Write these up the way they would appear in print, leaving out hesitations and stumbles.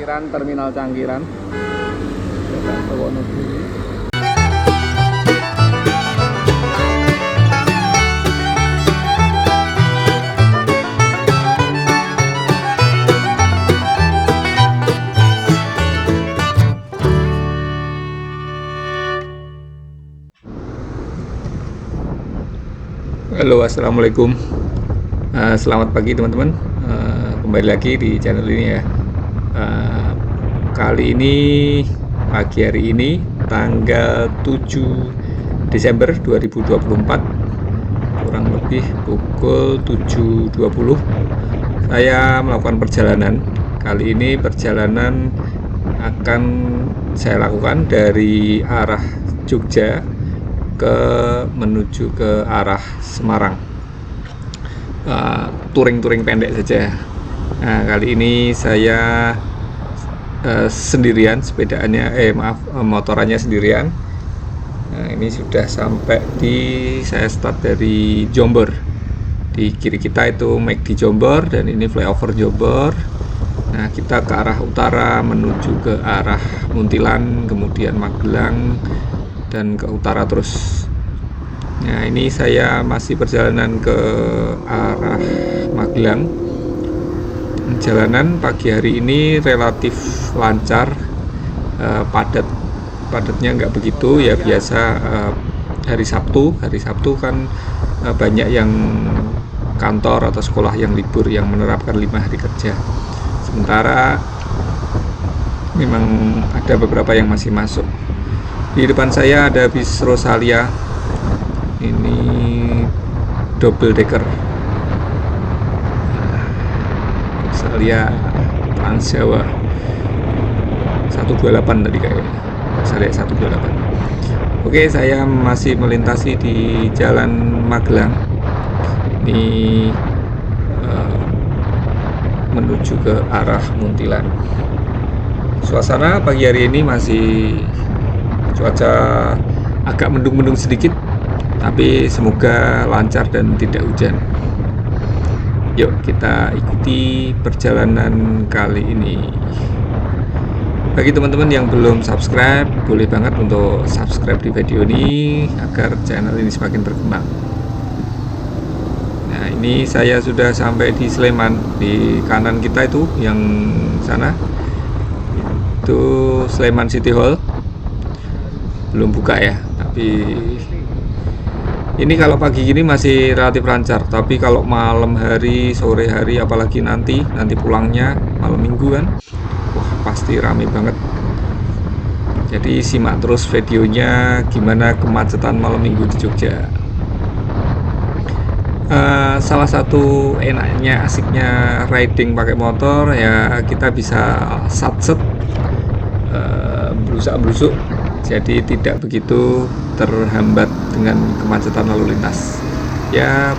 Canggiran, Terminal Canggiran, Jalan Wonogiri. Halo, assalamualaikum. Selamat pagi teman-teman. Kembali lagi di channel ini ya. Kali ini pagi hari ini tanggal 7 Desember 2024, kurang lebih pukul 7.20, saya melakukan perjalanan. Kali ini perjalanan akan saya lakukan dari arah Jogja menuju ke arah Semarang. Touring pendek saja. Nah, kali ini saya sendirian, motorannya sendirian. Nah, ini sudah sampai saya start dari Jombor. Di kiri kita itu McD Jombor dan ini flyover Jombor. Nah, kita ke arah utara menuju ke arah Muntilan, kemudian Magelang, dan ke utara terus. Nah, ini saya masih perjalanan ke arah Magelang. Jalanan pagi hari ini relatif lancar, padatnya nggak begitu ya, biasa. Hari Sabtu kan banyak yang kantor atau sekolah yang libur, yang menerapkan 5 hari kerja. Sementara memang ada beberapa yang masih masuk. Di depan saya ada bis Rosalia, ini double decker Rosalia Trans Jawa 128 tadi kayaknya, Rosalia 128. Oke, saya masih melintasi di Jalan Magelang ini, menuju ke arah Muntilan. Suasana pagi hari ini masih cuaca agak mendung-mendung sedikit, tapi semoga lancar dan tidak hujan. Yuk kita ikuti perjalanan kali ini. Bagi teman-teman yang belum subscribe, boleh banget untuk subscribe di video ini agar channel ini semakin berkembang. Nah, ini saya sudah sampai di Sleman. Di kanan kita itu yang sana itu Sleman City Hall. Belum buka ya, tapi ini kalau pagi gini masih relatif lancar. Tapi kalau malam hari, sore hari, apalagi nanti pulangnya malam minggu kan, wah pasti rame banget. Jadi simak terus videonya gimana kemacetan malam minggu di Jogja. Salah satu enaknya, asiknya riding pakai motor ya, kita bisa satset, berusak-berusuk, jadi tidak begitu terhambat dengan kemacetan lalu lintas. Ya,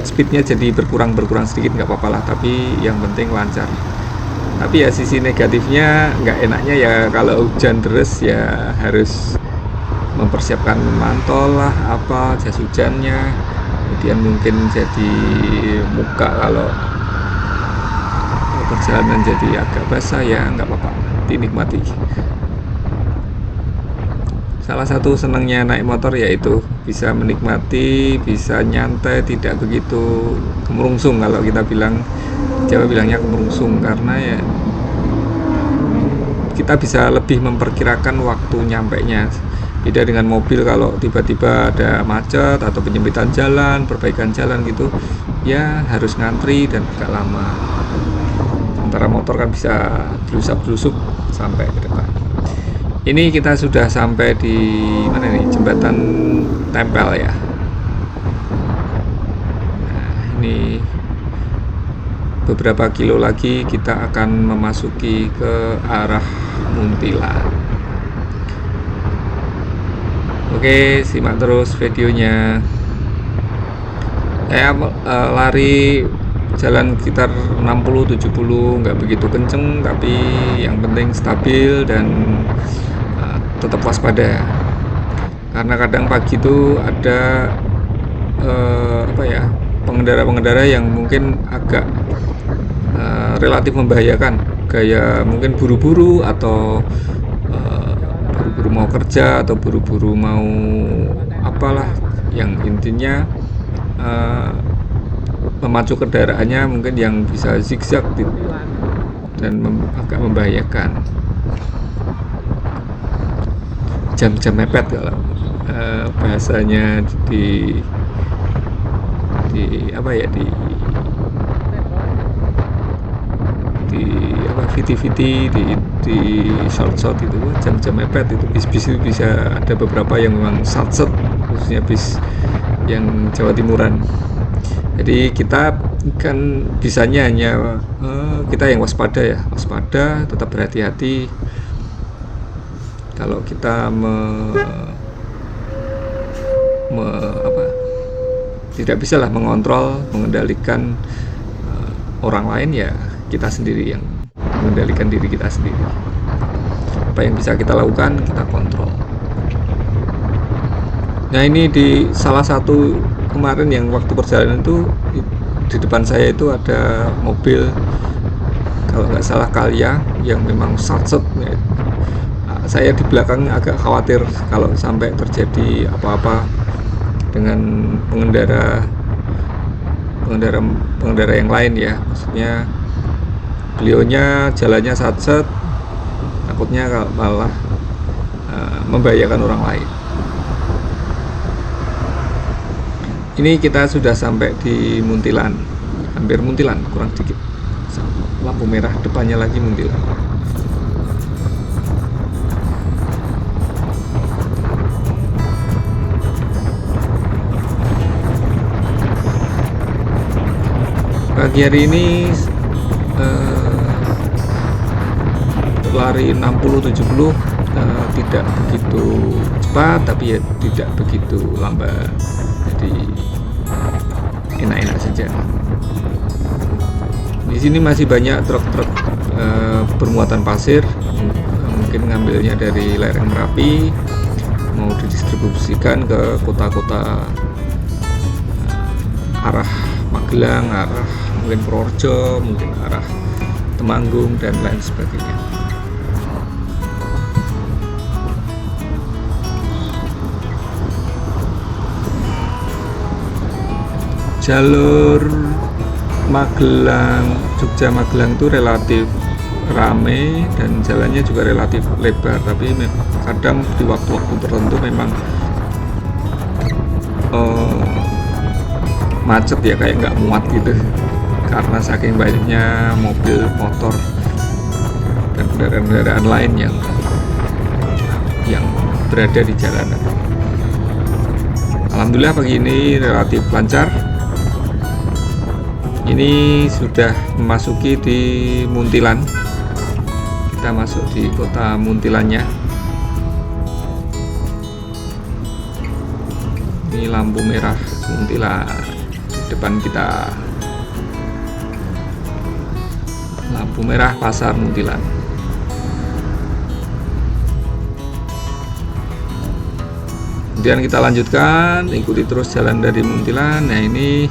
speednya jadi berkurang sedikit nggak apa-apa lah, tapi yang penting lancar. Tapi ya sisi negatifnya, nggak enaknya ya kalau hujan deras ya harus mempersiapkan mantel lah, apa, jas hujannya, kemudian mungkin jadi muka kalau perjalanan jadi agak basah, ya nggak apa-apa, dinikmati. Salah satu senangnya naik motor yaitu bisa menikmati, bisa nyantai, tidak begitu kemerungsung. Kalau kita bilang, Jawa bilangnya kemerungsung, karena ya kita bisa lebih memperkirakan waktu nyampainya. Beda dengan mobil, kalau tiba-tiba ada macet atau penyempitan jalan, perbaikan jalan gitu, ya harus ngantri dan agak lama. Sementara motor kan bisa berusak-berusuk sampai ke depan. Ini kita sudah sampai di mana nih? Jembatan Tempel ya. Nah, ini beberapa kilo lagi kita akan memasuki ke arah Muntilan. Oke, simak terus videonya. Saya lari jalan sekitar 60-70, nggak begitu kenceng, tapi yang penting stabil dan tetap waspada, karena kadang pagi itu ada pengendara-pengendara yang mungkin agak relatif membahayakan gaya mungkin buru-buru atau buru-buru mau kerja atau buru-buru mau apalah, yang intinya memacu kendaraannya mungkin yang bisa zigzag dan agak membahayakan. Jam-jam mepet kalau bahasanya di apa ya, di apa, VT di short itu jam-jam mepet itu bis-bis itu bisa ada beberapa yang memang satset, khususnya bis yang Jawa Timuran. Jadi kita kan bisanya hanya kita yang waspada, tetap berhati-hati. Kalau kita tidak bisa lah mengontrol, mengendalikan orang lain, ya kita sendiri yang mengendalikan diri kita sendiri. Apa yang bisa kita lakukan, kita kontrol. Nah, ini di salah satu kemarin yang waktu perjalanan itu di depan saya itu ada mobil, kalau nggak salah Calya, yang memang satset. Saya di belakang agak khawatir kalau sampai terjadi apa-apa dengan pengendara yang lain ya. Maksudnya beliaunya jalannya satset, takutnya malah membahayakan orang lain. Ini kita sudah sampai di Muntilan, hampir Muntilan, kurang dikit. Lampu merah depannya lagi Muntilan. Pagi hari ini lari 60-70, tidak begitu cepat tapi ya tidak begitu lambat, jadi enak-enak saja. Di sini masih banyak truk-truk bermuatan pasir, mungkin ngambilnya dari lereng Merapi, mau didistribusikan ke kota-kota arah Magelang, arah mungkin Purworejo, mungkin arah Temanggung dan lain sebagainya. Jalur Magelang, Jogja Magelang itu relatif rame dan jalannya juga relatif lebar, tapi kadang di waktu-waktu tertentu memang macet ya, kayak nggak muat gitu karena saking banyaknya mobil, motor dan kendaraan-kendaraan lain yang berada di jalanan. Alhamdulillah pagi ini relatif lancar. Ini sudah memasuki di Muntilan, kita masuk di kota Muntilannya. Ini lampu merah Muntilan depan kita, lampu merah Pasar Muntilan. Kemudian kita lanjutkan, ikuti terus jalan dari Muntilan. Nah, ini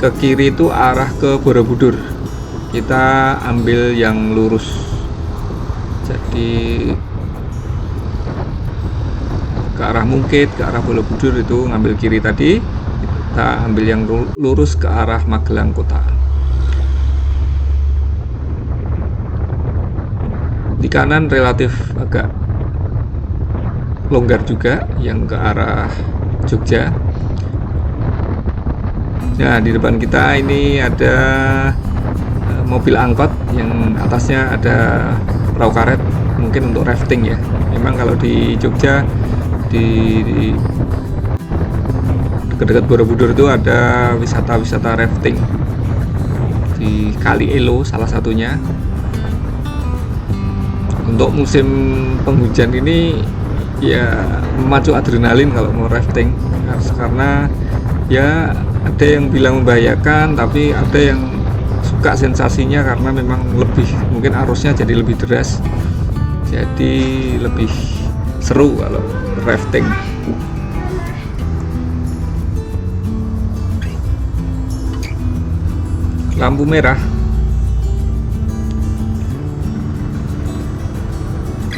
ke kiri itu arah ke Borobudur, kita ambil yang lurus. Jadi ke arah Mungkit, ke arah Borobudur itu ngambil kiri tadi, kita ambil yang lurus ke arah Magelang kota. Di kanan relatif agak longgar juga yang ke arah Jogja. Nah, di depan kita ini ada mobil angkot yang atasnya ada perahu karet, mungkin untuk rafting ya. Memang kalau di Jogja di dekat-dekat Borobudur itu ada wisata-wisata rafting di Kali Elo salah satunya. Untuk musim penghujan ini ya memacu adrenalin kalau mau rafting, karena ya ada yang bilang membahayakan, tapi ada yang suka sensasinya karena memang lebih, mungkin arusnya jadi lebih deras, jadi lebih seru kalau rafting. lampu merah.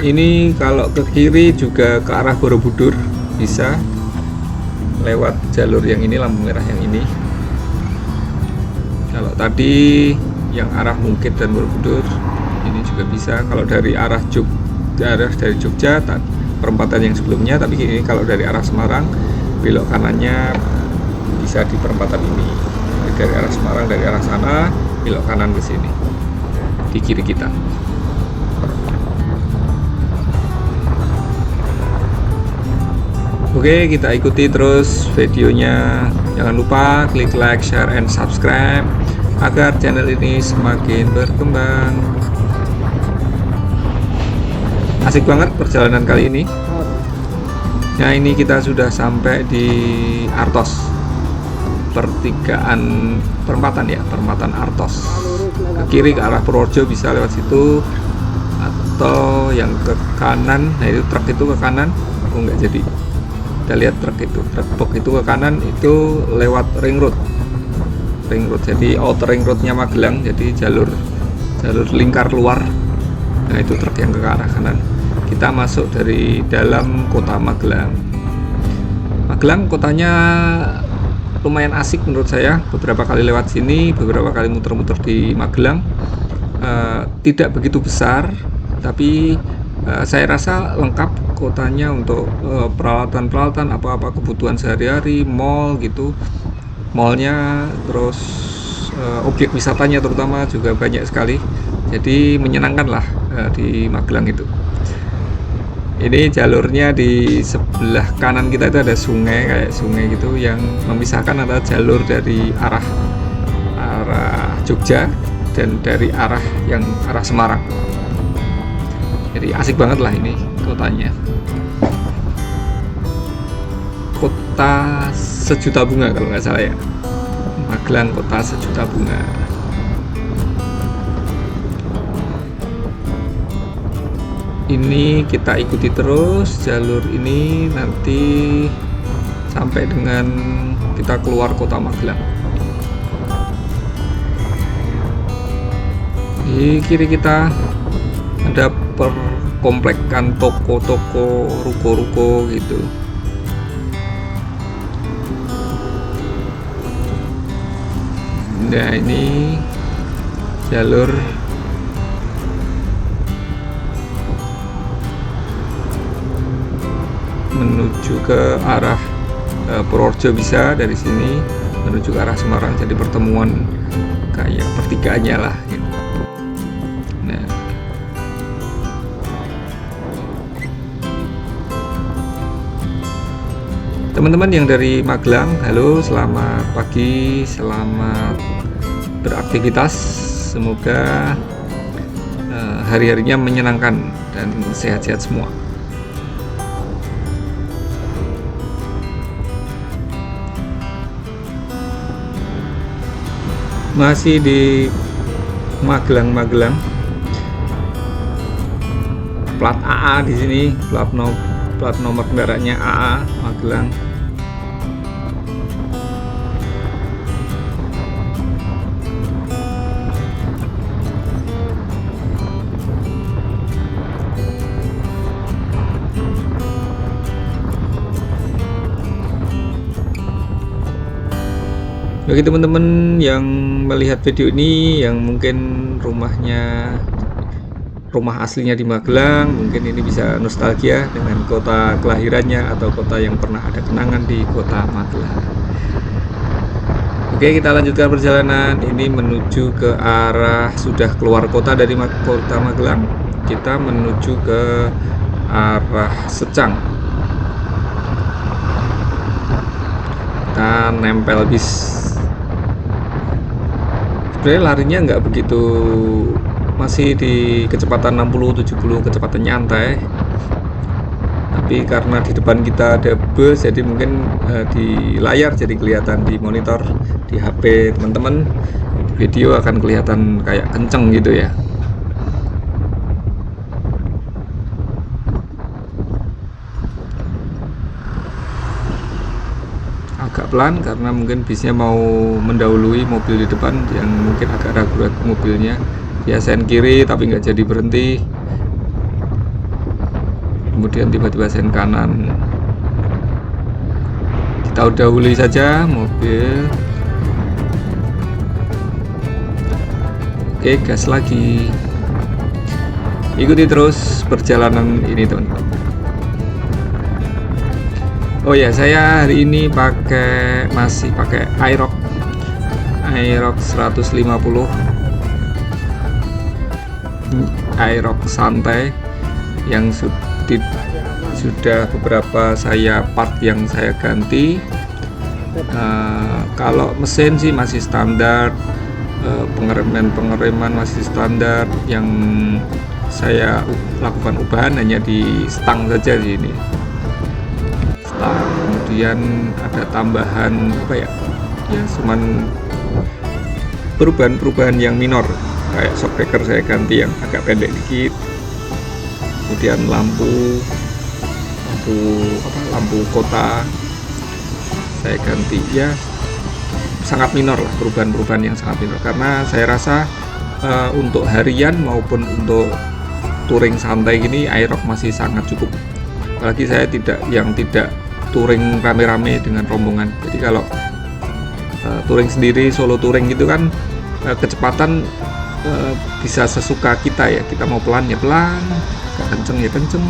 Ini kalau ke kiri juga ke arah Borobudur bisa lewat jalur yang ini, lampu merah yang ini. Kalau tadi yang arah Mungkit dan Borobudur ini juga bisa. Kalau dari arah Jogja perempatan yang sebelumnya, tapi ini kalau dari arah Semarang belok kanannya bisa di perempatan ini. Jadi dari arah Semarang, dari arah sana belok kanan ke sini di kiri kita. Oke, kita ikuti terus videonya. Jangan lupa klik like, share, and subscribe agar channel ini semakin berkembang. Asik banget perjalanan kali ini. Nah, ini kita sudah sampai di Artos, perempatan Artos. Ke kiri ke arah Purworejo bisa lewat situ, atau yang ke kanan. Nah, itu truk itu ke kanan. Oh, nggak jadi. Kita lihat truk box itu ke kanan, itu lewat ring road. Jadi outer ring roadnya Magelang, jadi jalur lingkar luar. Nah, itu truk yang ke arah kanan. Kita masuk dari dalam kota Magelang. Magelang kotanya lumayan asik menurut saya. Beberapa kali lewat sini, beberapa kali muter-muter di Magelang. Tidak begitu besar, tapi saya rasa lengkap kotanya untuk peralatan apa-apa kebutuhan sehari-hari, mall gitu. Mallnya, terus objek wisatanya terutama juga banyak sekali. Jadi menyenangkan lah di Magelang itu. Ini jalurnya di sebelah kanan kita itu ada sungai, kayak sungai gitu, yang memisahkan antara jalur dari arah Jogja dan dari arah Semarang. Jadi asik banget lah ini kotanya. Kota sejuta bunga kalau nggak salah ya. Magelang kota sejuta bunga. Ini kita ikuti terus jalur ini, nanti sampai dengan kita keluar kota Magelang. Di kiri kita ada perkomplekan toko-toko, ruko-ruko gitu. Nah, ini jalur menuju ke arah Purworejo bisa dari sini, menuju ke arah Semarang, jadi pertemuan kayak pertigaannya lah gitu. Nah, teman-teman yang dari Magelang, halo, selamat pagi, selamat beraktivitas, semoga hari-harinya menyenangkan dan sehat-sehat semua. Masih di Magelang, plat AA di sini, plat nomor kendaraannya AA Magelang. Bagi teman-teman yang melihat video ini, yang mungkin rumah aslinya di Magelang, mungkin ini bisa nostalgia dengan kota kelahirannya atau kota yang pernah ada kenangan di kota Magelang. Oke, kita lanjutkan perjalanan ini menuju ke arah, sudah keluar kota dari kota Magelang, kita menuju ke arah Secang. Kita nempel bis. Sebenarnya larinya nggak begitu, masih di kecepatan 60-70, kecepatan nyantai, tapi karena di depan kita ada bus, jadi mungkin di layar jadi kelihatan, di monitor di HP teman-teman video akan kelihatan kayak kenceng gitu ya. Agak pelan karena mungkin bisnya mau mendahului mobil di depan yang mungkin agak ragu-ragu mobilnya. Ya sen kiri tapi nggak jadi berhenti, kemudian tiba-tiba sen kanan. Kita dahului saja mobil. Oke, gas lagi. Ikuti terus perjalanan ini, teman-teman. Oh ya, saya hari ini masih pakai Aerox 150, Aerox santai yang sudah beberapa part yang saya ganti. Kalau mesin sih masih standar, pengereman masih standar. Yang saya lakukan ubahan hanya di stang saja di ini. Kemudian ada tambahan ya cuman perubahan yang minor, kayak shockbreaker saya ganti yang agak pendek dikit, kemudian lampu kota saya ganti, ya sangat minor lah, perubahan yang sangat minor, karena saya rasa untuk harian maupun untuk touring santai gini Aerox masih sangat cukup. Apalagi saya tidak touring rame-rame dengan rombongan. Jadi kalau touring sendiri, solo touring gitu kan, kecepatan bisa sesuka kita ya. Kita mau pelan ya pelan, gak kenceng ya kenceng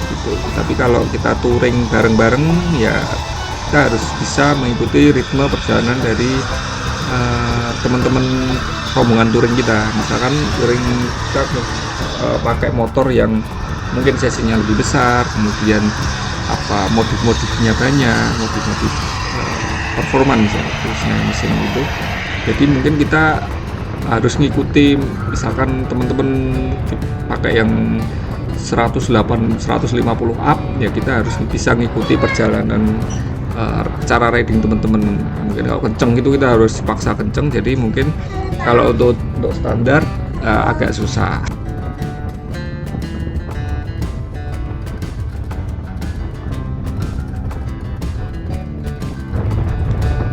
gitu. Tapi kalau kita touring bareng-bareng ya kita harus bisa mengikuti ritme perjalanan dari teman-teman rombongan touring kita. Misalkan touring kita pakai motor yang mungkin sesinya lebih besar, kemudian modif-modifnya banyak, modif performance ya, khususnya mesin itu. Jadi mungkin kita harus ngikuti, misalkan teman-teman pakai yang 150 up ya, kita harus bisa ngikuti perjalanan cara riding teman-teman. Mungkin kalau kenceng itu kita harus paksa kenceng, jadi mungkin kalau untuk standar agak susah.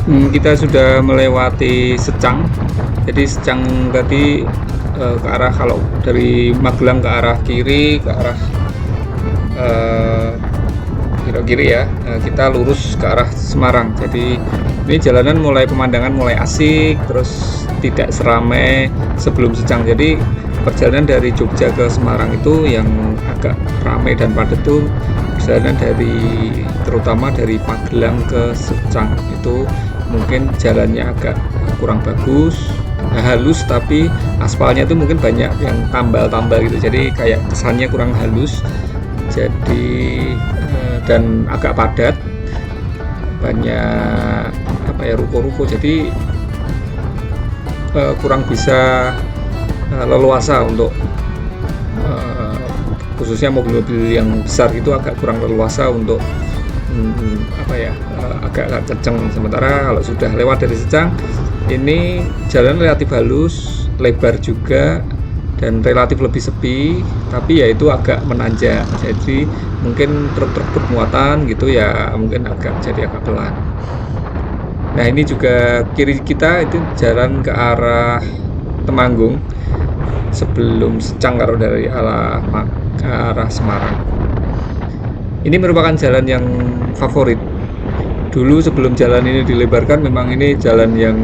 Kita sudah melewati Secang. Jadi Secang tadi ke arah, kalau dari Magelang ke arah kiri, ke arah kiri ya, kita lurus ke arah Semarang. Jadi ini jalanan pemandangan mulai asik, terus tidak seramai sebelum Secang. Jadi perjalanan dari Jogja ke Semarang itu yang agak ramai dan padat tuh perjalanan terutama dari Magelang ke Secang. Itu mungkin jalannya agak kurang bagus, halus, tapi aspalnya itu mungkin banyak yang tambal-tambal gitu, jadi kayak kesannya kurang halus. Jadi dan agak padat, banyak ruko-ruko, jadi kurang bisa leluasa untuk khususnya mobil-mobil yang besar itu agak kurang leluasa untuk agak kenceng. Sementara kalau sudah lewat dari Secang, ini jalan relatif halus, lebar juga, dan relatif lebih sepi, tapi ya itu agak menanjak, jadi mungkin truk-truk bermuatan gitu ya mungkin agak pelan. Nah ini juga kiri kita itu jalan ke arah Temanggung sebelum Secang, kalau dari ke arah Semarang. Ini merupakan jalan yang favorit. Dulu sebelum jalan ini dilebarkan, memang ini jalan yang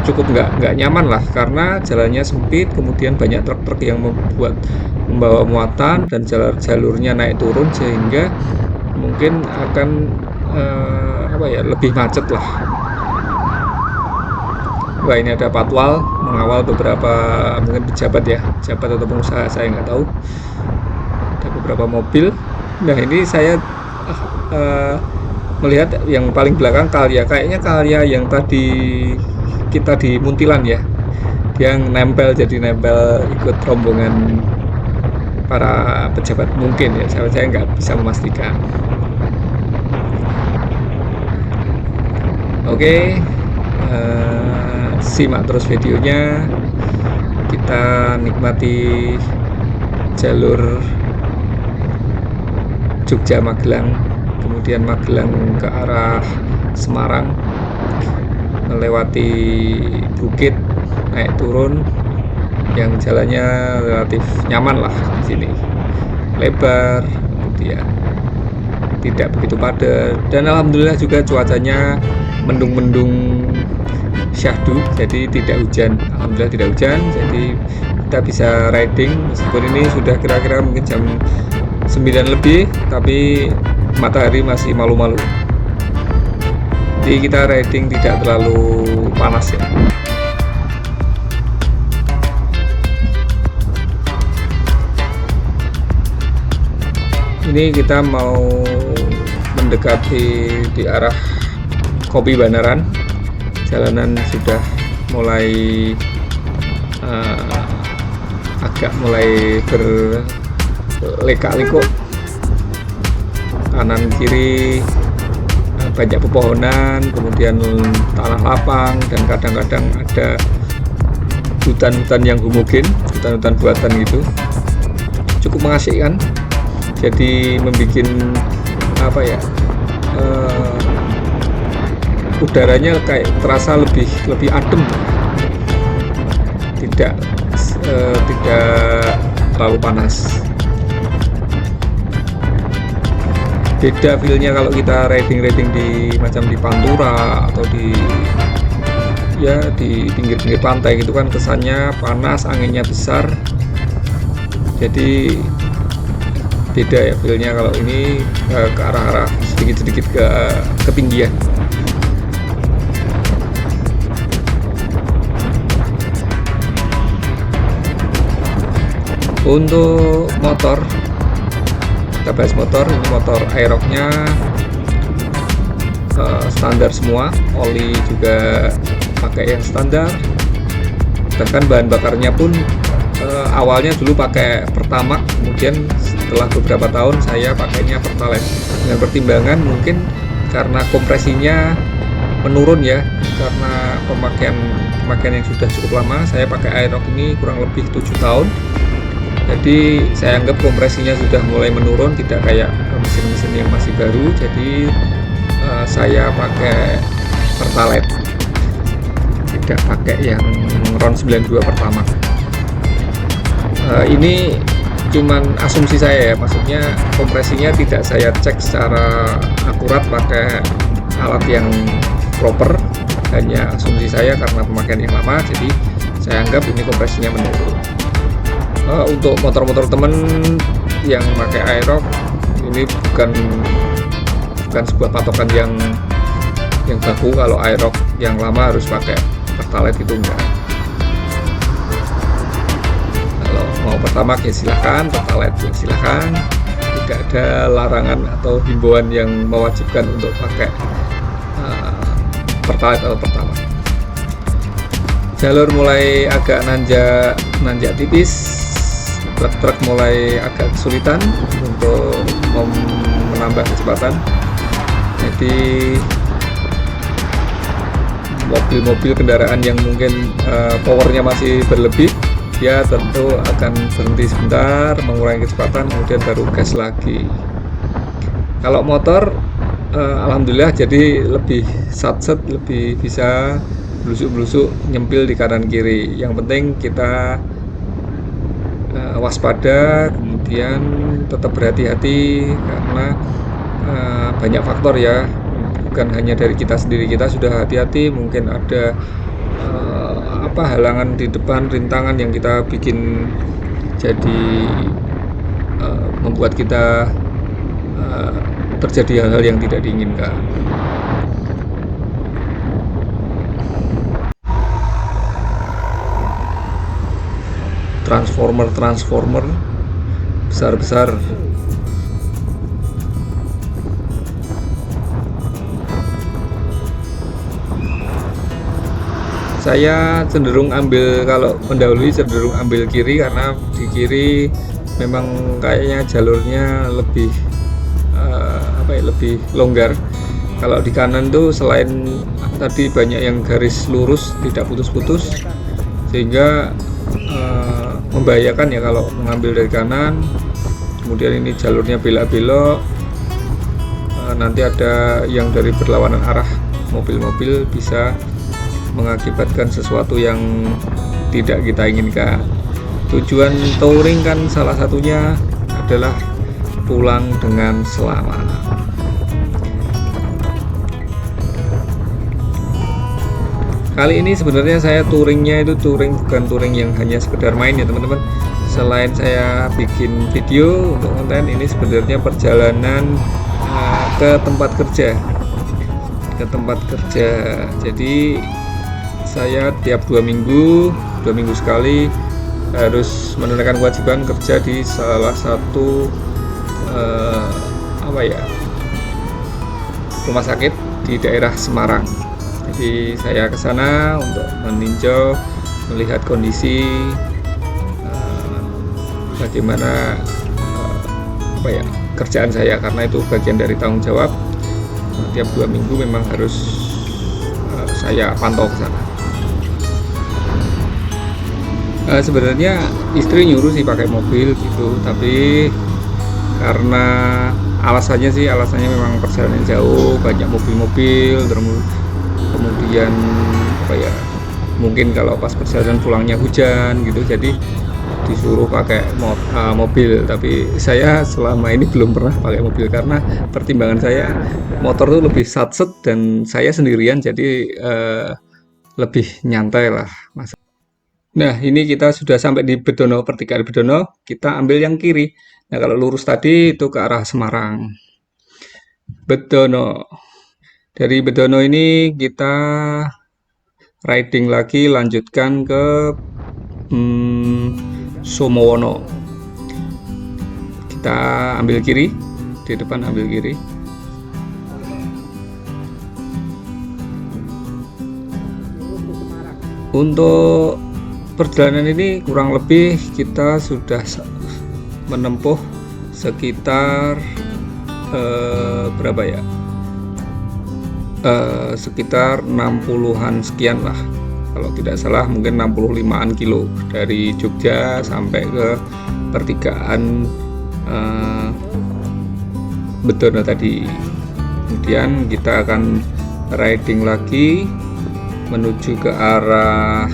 cukup nggak nyaman lah, karena jalannya sempit, kemudian banyak truk-truk yang membawa muatan, dan jalurnya naik turun, sehingga mungkin akan lebih macet lah. Wah, ini ada patwal mengawal beberapa mungkin pejabat atau pengusaha, saya nggak tahu. Ada beberapa mobil. Nah ini saya melihat yang paling belakang kayaknya Kalya yang tadi kita di Muntilan ya, yang nempel ikut rombongan para pejabat mungkin ya, saya nggak bisa memastikan. Oke, simak terus videonya, kita nikmati jalur Jogja Magelang, kemudian Magelang ke arah Semarang, melewati bukit, naik turun, yang jalannya relatif nyaman lah di sini, lebar, kemudian tidak begitu padat, dan alhamdulillah juga cuacanya mendung-mendung syahdu, jadi tidak hujan. Alhamdulillah tidak hujan, jadi kita bisa riding meskipun ini sudah kira-kira mungkin jam 9 lebih, tapi matahari masih malu-malu. Jadi kita riding tidak terlalu panas ya. Ini kita mau mendekati di arah Kopi Banaran. Jalanan sudah mulai agak mulai berleka-liku, kanan kiri banyak pepohonan, kemudian tanah lapang, dan kadang-kadang ada hutan-hutan yang homogen, hutan-hutan buatan gitu, cukup mengasihkan. Jadi membuat apa ya, udaranya kayak terasa lebih adem, tidak terlalu panas. Beda feelnya kalau kita riding di macam di Pantura atau di pinggir-pinggir pantai gitu kan, kesannya panas, anginnya besar, jadi beda ya feelnya kalau ini ke arah-arah sedikit-sedikit ke ketinggian. Untuk motor, kita bahas motor. Ini motor Aerox-nya standar semua, oli juga pakai yang standar, bahkan bahan bakarnya pun awalnya dulu pakai Pertamax, kemudian setelah beberapa tahun saya pakainya Pertalite, dengan pertimbangan mungkin karena kompresinya menurun ya, karena pemakaian yang sudah cukup lama. Saya pakai Aerox ini kurang lebih 7 tahun, jadi saya anggap kompresinya sudah mulai menurun, tidak kayak mesin-mesin yang masih baru. Jadi saya pakai Pertalite, tidak pakai yang RON 92 Pertamax. Ini cuman asumsi saya ya, maksudnya kompresinya tidak saya cek secara akurat pakai alat yang proper, hanya asumsi saya karena pemakaian yang lama, jadi saya anggap ini kompresinya menurun. Untuk motor-motor temen yang pakai Aerox, ini bukan sebuah patokan yang baku. Kalau Aerox yang lama harus pakai Pertalite, itu enggak. Kalau mau Pertamax ya silahkan, Pertalite ya silahkan, tidak ada larangan atau himbauan yang mewajibkan untuk pakai Pertalite atau Pertamax. Jalur mulai agak nanjak tipis, truk mulai agak kesulitan untuk menambah kecepatan. Jadi mobil-mobil kendaraan yang mungkin powernya masih berlebih, dia tentu akan berhenti sebentar, mengurangi kecepatan, kemudian baru gas lagi. Kalau motor alhamdulillah jadi lebih satset, lebih bisa blusuk-blusuk nyempil di kanan kiri. Yang penting kita waspada, kemudian tetap berhati-hati, karena banyak faktor ya, bukan hanya dari kita sendiri. Kita sudah hati-hati, mungkin ada halangan di depan, rintangan yang kita bikin jadi membuat kita terjadi hal-hal yang tidak diinginkan. Transformer besar-besar. Saya cenderung kalau mendahului cenderung ambil kiri, karena di kiri memang kayaknya jalurnya lebih lebih longgar. Kalau di kanan tuh selain tadi banyak yang garis lurus, tidak putus-putus, sehingga membahayakan ya kalau mengambil dari kanan. Kemudian ini jalurnya belok-belok, nanti ada yang dari berlawanan arah mobil-mobil bisa mengakibatkan sesuatu yang tidak kita inginkan. Tujuan touring kan salah satunya adalah pulang dengan selamat. Kali ini sebenarnya saya touringnya itu bukan touring yang hanya sekedar main ya teman-teman. Selain saya bikin video untuk konten, ini sebenarnya perjalanan ke tempat kerja. Jadi saya tiap 2 minggu sekali harus menunaikan kewajiban kerja di salah satu rumah sakit di daerah Semarang. Jadi saya ke sana untuk meninjau, melihat kondisi bagaimana kerjaan saya, karena itu bagian dari tanggung jawab. Tiap 2 minggu memang harus saya pantau ke sana. Sebenarnya istri nyuruh sih pakai mobil gitu, tapi karena alasannya memang perjalanan jauh, banyak mobil-mobil, kemudian mungkin kalau pas perjalanan pulangnya hujan gitu, jadi disuruh pakai mobil. Tapi saya selama ini belum pernah pakai mobil karena pertimbangan saya motor tuh lebih satset dan saya sendirian, jadi lebih nyantai lah mas. Nah, ini kita sudah sampai di Bedono, pertigaan Bedono. Kita ambil yang kiri. Nah, kalau lurus tadi itu ke arah Semarang. Bedono. Dari Bedono ini kita riding lagi, lanjutkan ke Somowono. Kita ambil kiri, di depan ambil kiri. Untuk perjalanan ini kurang lebih kita sudah menempuh sekitar berapa ya? Sekitar 60-an sekian lah, kalau tidak salah mungkin 65-an kilo dari Jogja sampai ke pertigaan Bedono tadi. Kemudian kita akan riding lagi menuju ke arah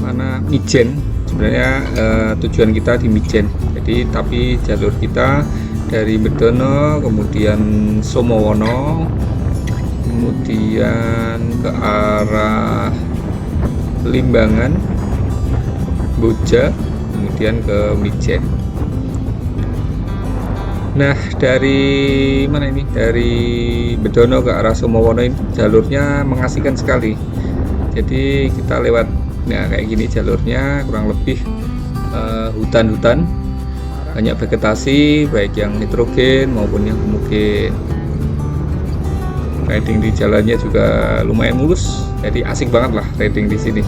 mana, Mijen. Sebenarnya tujuan kita di Mijen, jadi tapi jalur kita dari Bedono, kemudian Somowono, kemudian ke arah Limbangan, Boja, kemudian ke Mijen. Nah, dari mana ini? Dari Bedono ke arah Somowono ini jalurnya mengasihkan sekali. Jadi kita lewat, nah kayak gini jalurnya, kurang lebih hutan-hutan, banyak vegetasi baik yang nitrogen maupun yang homogen. Riding di jalannya juga lumayan mulus, jadi asik banget lah riding di sini.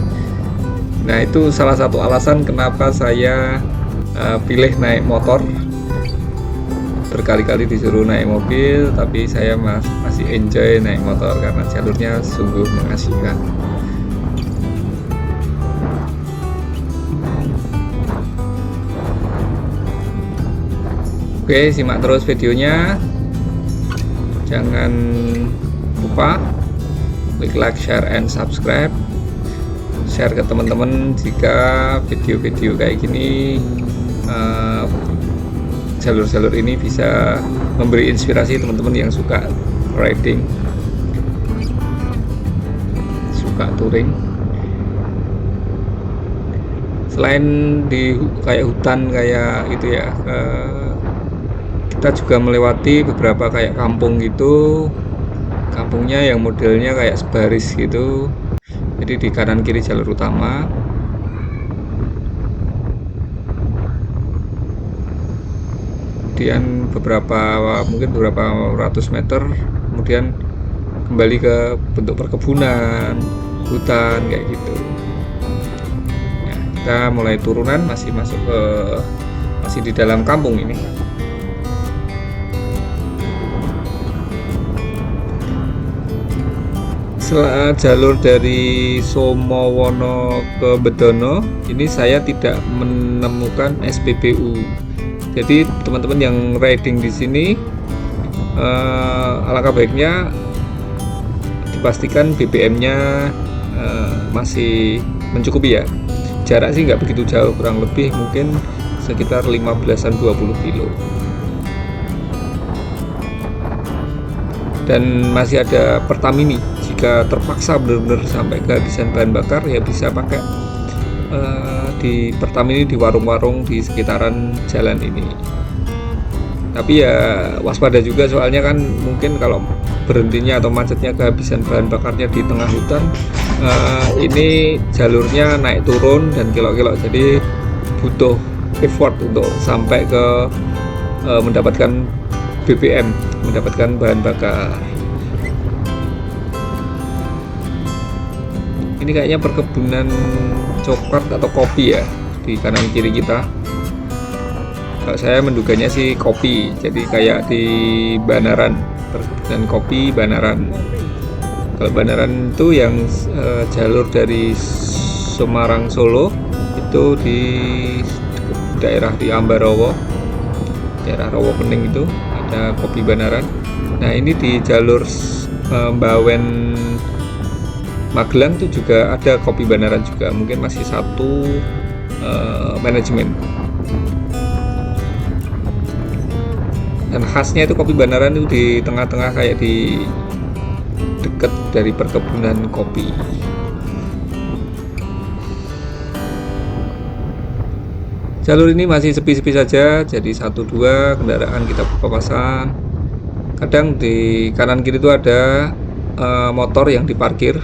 Nah, itu salah satu alasan kenapa saya pilih naik motor. Berkali-kali disuruh naik mobil, tapi saya masih enjoy naik motor karena jalurnya sungguh mengasihkan. Oke, simak terus videonya. Jangan lupa klik like, share, and subscribe. Share ke teman-teman jika video-video kayak gini, jalur-jalur ini bisa memberi inspirasi teman-teman yang suka riding, suka touring. Selain di kayak hutan kayak itu ya, kita juga melewati beberapa kayak kampung gitu. Kampungnya yang modelnya kayak sebaris gitu, jadi di kanan kiri jalur utama. Kemudian mungkin beberapa ratus meter kemudian kembali ke bentuk perkebunan, hutan kayak gitu. Nah, kita mulai turunan, masih di dalam kampung ini. Setelah jalur dari Somowono ke Bedono ini saya tidak menemukan SPBU. Jadi teman-teman yang riding di sini alangkah baiknya dipastikan BBM-nya masih mencukupi ya. Jarak sih nggak begitu jauh, kurang lebih mungkin sekitar 15-an 20 kilo. Dan masih ada Pertamini, jika terpaksa benar-benar sampai kehabisan bahan bakar ya bisa pakai di Pertamini di warung-warung di sekitaran jalan ini. Tapi ya waspada juga, soalnya kan mungkin kalau berhentinya atau macetnya kehabisan bahan bakarnya di tengah hutan, ini jalurnya naik turun dan kelok-kelok, jadi butuh effort untuk sampai ke mendapatkan BBM, mendapatkan bahan bakar. Ini kayaknya perkebunan coklat atau kopi ya di kanan kiri kita. Kalau saya menduganya sih kopi, jadi kayak di Banaran, perkebunan kopi Banaran. Kalau Banaran itu yang jalur dari Semarang Solo itu di daerah di Ambarawa, daerah Rawapening itu ada kopi Banaran. Nah ini di jalur Bawen Magelang itu juga ada kopi Banaran juga, mungkin masih satu manajemen. Dan khasnya itu kopi Banaran itu di tengah-tengah, kayak di dekat dari perkebunan kopi. Jalur ini masih sepi-sepi saja, jadi 1-2 kendaraan kita papasan. Kadang di kanan kiri itu ada motor yang diparkir,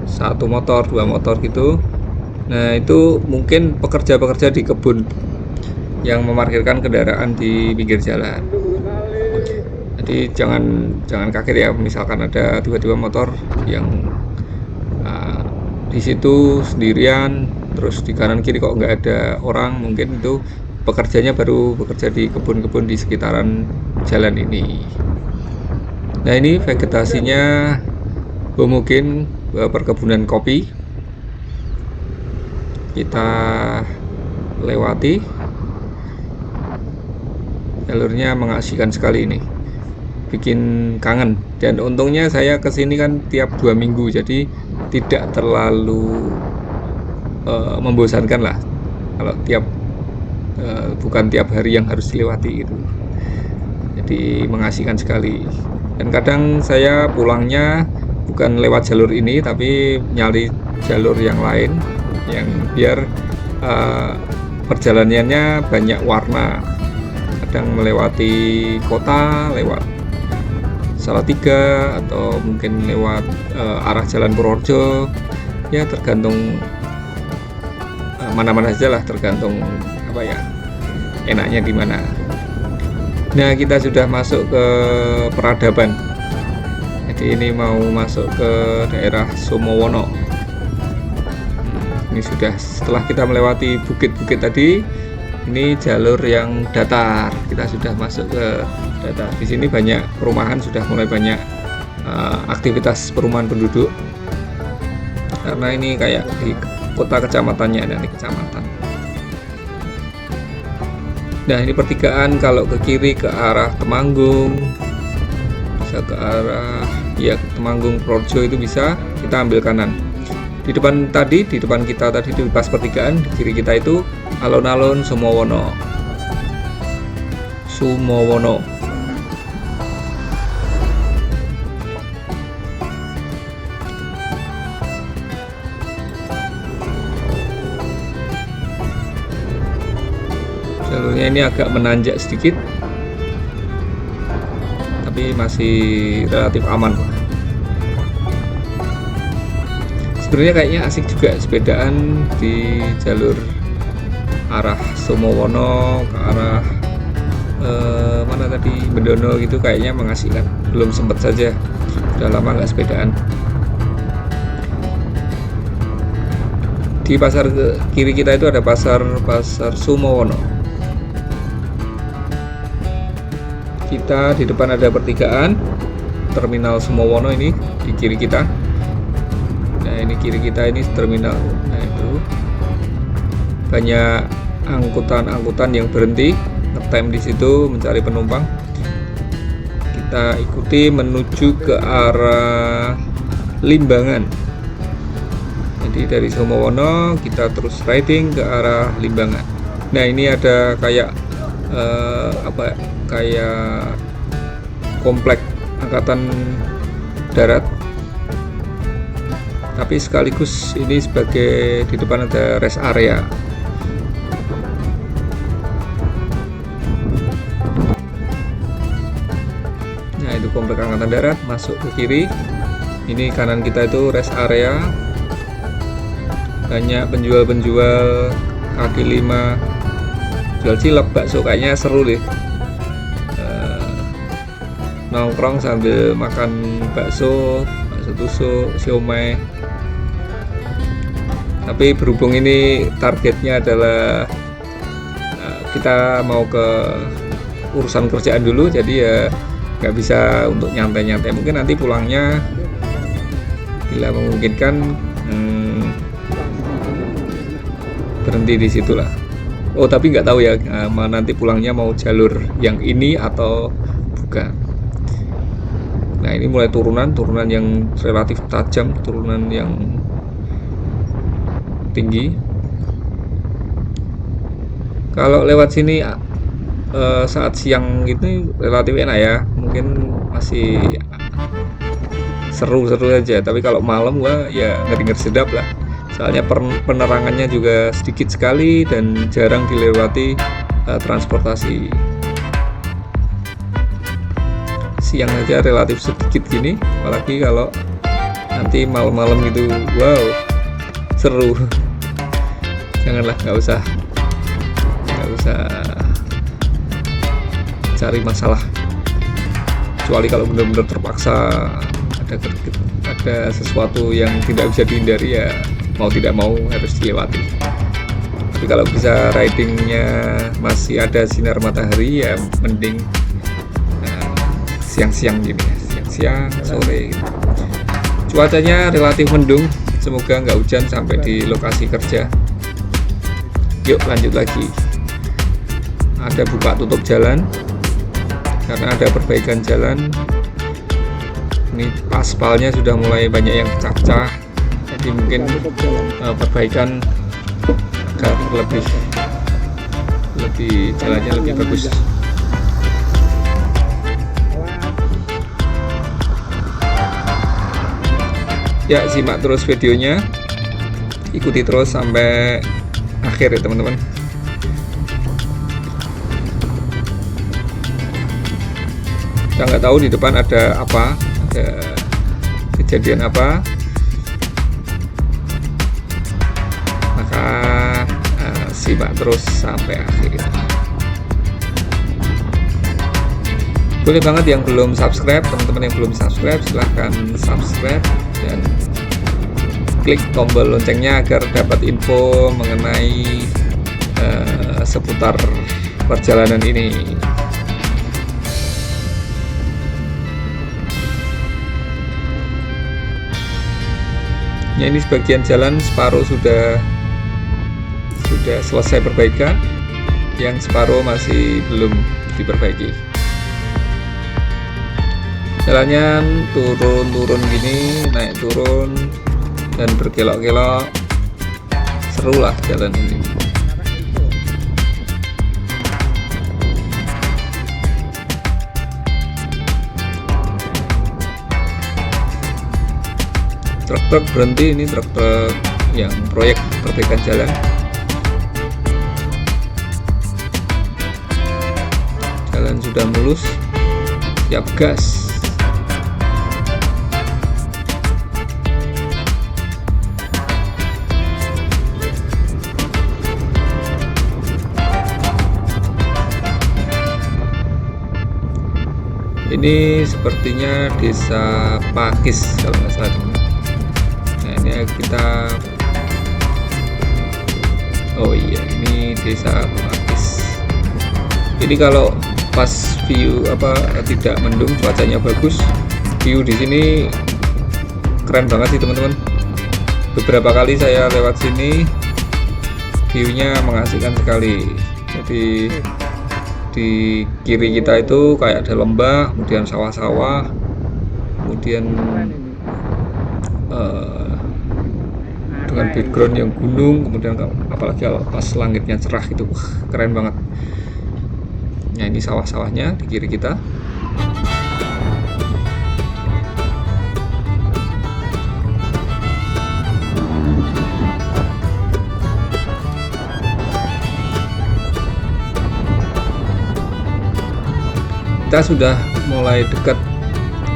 1 motor 2 motor gitu. Nah itu mungkin pekerja-pekerja di kebun yang memarkirkan kendaraan di pinggir jalan. Jadi jangan kaget ya, misalkan ada tiba-tiba motor yang di situ sendirian, terus di kanan kiri kok nggak ada orang, mungkin itu pekerjanya baru bekerja di kebun-kebun di sekitaran jalan ini. Nah ini vegetasinya mungkin perkebunan kopi. Kita lewati, jalurnya mengasihkan sekali ini, bikin kangen. Dan untungnya saya kesini kan tiap 2 minggu, jadi tidak terlalu membosankan lah kalau bukan tiap hari yang harus dilewati gitu. Jadi mengasihkan sekali. Dan kadang saya pulangnya bukan lewat jalur ini, tapi nyari jalur yang lain yang biar perjalanannya banyak warna. Kadang melewati kota, lewat Salatiga, atau mungkin lewat arah Jalan Purworejo, ya tergantung mana-mana saja lah, tergantung apa ya enaknya di mana. Nah kita sudah masuk ke peradaban, jadi ini mau masuk ke daerah Sumowono. Ini sudah setelah kita melewati bukit-bukit tadi, ini jalur yang datar, kita sudah masuk ke datar. Di sini banyak perumahan, sudah mulai banyak aktivitas perumahan penduduk, karena ini kayak di kota kecamatannya, dan di kecamatan. Nah ini pertigaan, kalau ke kiri ke arah Temanggung, bisa ke arah ya Temanggung Purworejo itu bisa, kita ambil kanan. Di depan kita tadi di pas pertigaan, di kiri kita itu alun-alun Sumowono. Jalurnya ini agak menanjak sedikit, tapi masih relatif aman. Sebenarnya kayaknya asik juga sepedaan di jalur arah Sumowono ke arah mana tadi, Bendono gitu, kayaknya mengasihkan. Belum sempat saja, udah lama nggak sepedaan. Di pasar kiri kita itu ada pasar Sumowono. Kita di depan ada pertigaan terminal Sumowono, ini di kiri kita. Nah ini kiri kita ini terminal. Nah itu banyak angkutan yang berhenti ngetem di situ mencari penumpang. kita ikuti menuju ke arah Limbangan. Jadi dari Somowono kita terus riding ke arah Limbangan. Nah, ini ada kayak kayak komplek angkatan darat, tapi sekaligus ini sebagai di depan ada rest area. Nah, itu komplek angkatan darat, masuk ke kiri. Ini kanan kita itu rest area, banyak penjual-penjual kaki lima, jual cilok, bakso, kayaknya seru deh. Nongkrong sambil makan bakso tusuk, siomay. Tapi berhubung ini targetnya adalah kita mau ke urusan kerjaan dulu, jadi ya nggak bisa untuk nyantai-nyantai. Mungkin nanti pulangnya bila memungkinkan berhenti di situlah. Oh, tapi nggak tahu ya nanti pulangnya mau jalur yang ini atau bukan. Nah, ini mulai turunan yang relatif tajam, turunan yang tinggi. Kalau lewat sini saat siang gitu relatif enak ya, mungkin masih seru-seru aja. Tapi kalau malam wah ya ngeri-ngeri sedap lah. Soalnya penerangannya juga sedikit sekali dan jarang dilewati transportasi. Siang aja relatif sedikit gini, apalagi kalau nanti malam-malam gitu, wow, seru. Janganlah, nggak usah cari masalah, kecuali kalau benar-benar terpaksa ada sesuatu yang tidak bisa dihindari, ya mau tidak mau harus dilewati. Tapi kalau bisa ridingnya masih ada sinar matahari, ya mending siang-siang gini ya, siang-siang sore gitu. Cuacanya relatif mendung, semoga nggak hujan sampai di lokasi kerja. Yuk lanjut lagi. Ada buka tutup jalan karena ada perbaikan jalan. Ini aspalnya sudah mulai banyak yang pecah-pecah, jadi mungkin perbaikan agar lebih jalannya lebih bagus. Ya, simak terus videonya, ikuti terus sampai akhir ya teman-teman. Kita nggak tahu di depan ada apa, ada kejadian apa, maka simak terus sampai akhir. Boleh banget yang belum subscribe, teman-teman yang belum subscribe silahkan subscribe dan klik tombol loncengnya agar dapat info mengenai seputar perjalanan ini. Ya, ini sebagian jalan separuh sudah selesai perbaikan, yang separuh masih belum diperbaiki. Jalannya turun gini, naik turun dan berkelok-kelok, seru lah jalan ini. Truk-truk berhenti, ini truk-truk yang proyek perbaikan jalan. Jalan sudah mulus, siap gas. Ini sepertinya desa Pakis kalau nggak salah. Nah, ini kita, oh iya, ini desa Pakis. Ini kalau pas view tidak mendung, cuacanya bagus, view di sini keren banget sih teman-teman. Beberapa kali saya lewat sini, viewnya mengasihkan sekali. Jadi di kiri kita itu kayak ada lembah, kemudian sawah-sawah, kemudian dengan background yang gunung, kemudian apalagi pas langitnya cerah gitu, keren banget. Nah ini sawah-sawahnya di kiri kita. Kita sudah mulai dekat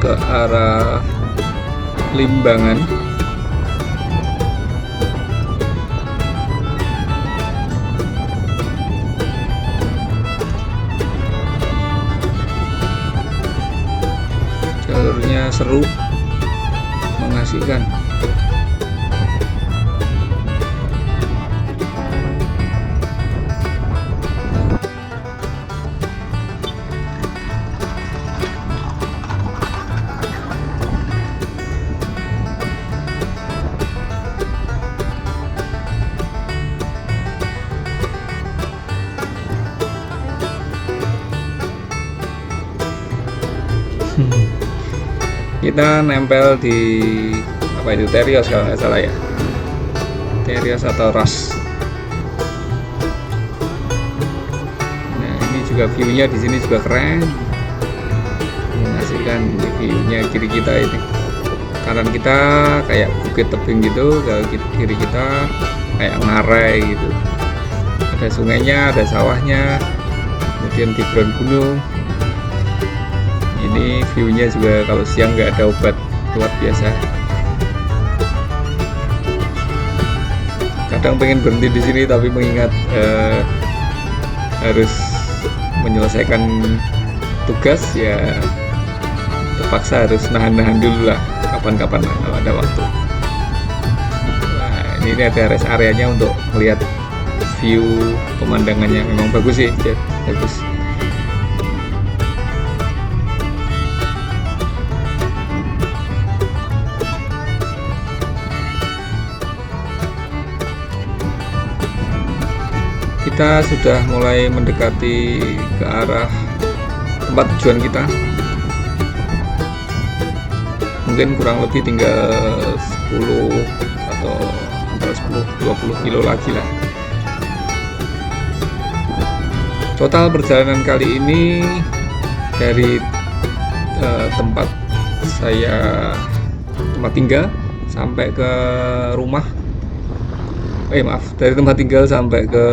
ke arah Limbangan. Jalurnya seru, mengasihkan. Kita nempel di apa itu, Terios kalau nggak salah ya, Terios atau Ras. Nah ini juga viewnya di sini juga keren, mengasihkan. Viewnya kiri kita ini, kanan kita kayak bukit tebing gitu, kalau kiri kita kayak ngarai gitu, ada sungainya, ada sawahnya, kemudian background gunung. Ini viewnya juga kalau siang nggak ada obat, luar biasa. Kadang pengen berhenti di sini tapi mengingat harus menyelesaikan tugas ya, terpaksa harus nahan-nahan dulu lah, kapan-kapan kalau ada waktu. Nah, ini ada rest areanya untuk melihat view pemandangannya, memang bagus sih ya, bagus. Kita sudah mulai mendekati ke arah tempat tujuan kita. Mungkin kurang lebih tinggal 10 atau antara 10-20 kilo lagi lah. Total perjalanan kali ini dari tempat tinggal sampai ke rumah, dari tempat tinggal sampai ke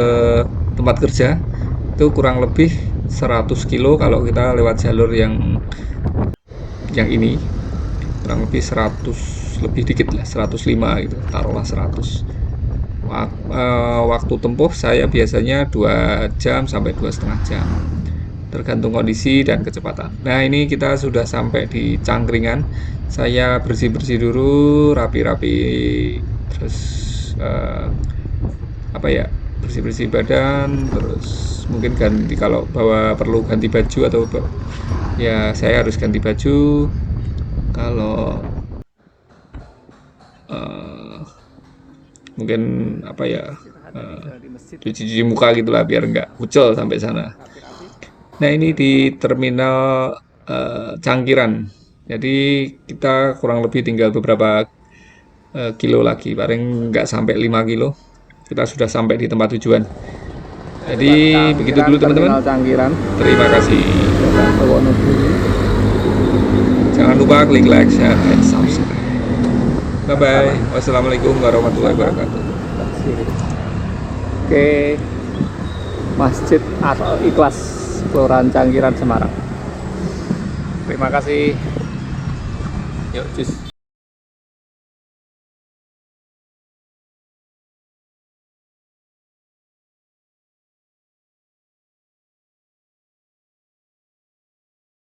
tempat kerja itu kurang lebih 100 kilo kalau kita lewat jalur yang ini, kurang lebih 100 lebih dikit lah, 105 gitu, taruhlah 100. Waktu tempuh saya biasanya 2 jam sampai 2,5 jam, tergantung kondisi dan kecepatan. Nah ini kita sudah sampai di Cangkringan. Saya bersih-bersih dulu, rapi-rapi, terus bersih-bersih badan, terus mungkin ganti, kalau perlu ganti baju atau ya saya harus ganti baju. Kalau mungkin cuci muka gitulah biar nggak kucel sampai sana. Nah ini di terminal Cangkiran, jadi kita kurang lebih tinggal beberapa kilo lagi, paling nggak sampai 5 kilo kita sudah sampai di tempat tujuan. Jadi begitu dulu teman-teman. Terima kasih. Jangan lupa klik like, share, dan subscribe. Bye bye. Wassalamualaikum warahmatullahi wabarakatuh. Oke, Masjid atau Ikhlas Kelurahan Cangkiran, Semarang. Terima kasih. Yuk, cus.